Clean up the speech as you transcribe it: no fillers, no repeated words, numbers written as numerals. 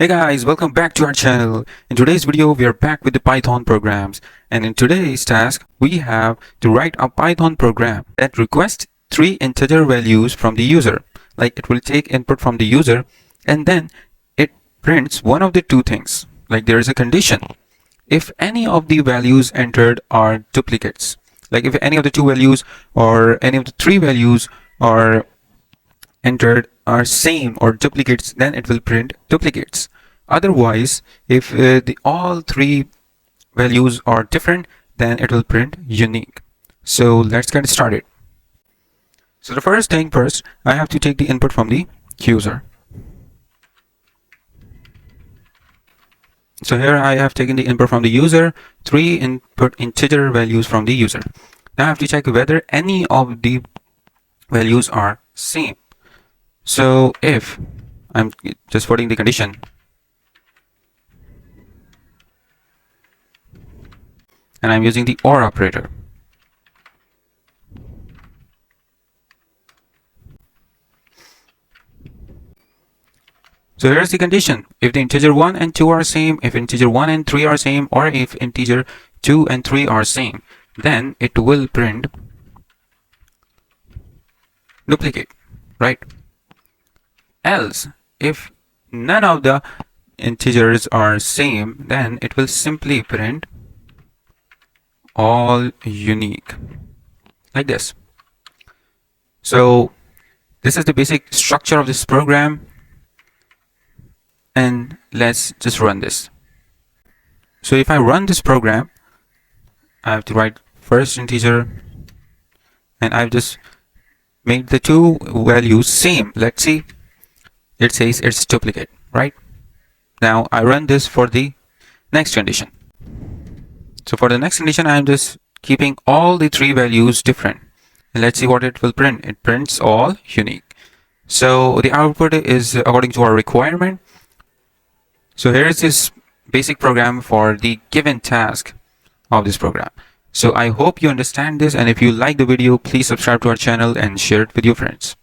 Hey guys, welcome back to our channel. In today's video, we are back with the Python programs. And in today's task, we have to write a Python program that requests three integer values from the user. Like it will take input from the user and then it prints one of the two things. Like there is a condition. If any of the values entered are duplicates, like if any of the two values or any of the three values are entered are same or duplicates, then it will print duplicates. Otherwise, if all three values are different, then it will print unique. So let's get started. So the first thing first, I have to take the input from the user. So here I have taken the input from the user, three input integer values from the user. Now I have to check whether any of the values are same. So if I'm just putting the condition, and I'm using the OR operator. So here's the condition. If the integer 1 and 2 are same, if integer 1 and 3 are same, or if integer 2 and 3 are same, then it will print duplicate, right? Else, if none of the integers are same, then it will simply print all unique, like this. So this is the basic structure of this program, and let's just run this. So if I run this program, I have to write first integer, and I've just made the two values same. Let's see. It says it's duplicate, right? Now I run this for the next condition. So for the next condition, I am just keeping all the three values different. And let's see what it will print. It prints all unique. So the output is according to our requirement. So here is this basic program for the given task of this program. So I hope you understand this, and if you like the video, please subscribe to our channel and share it with your friends.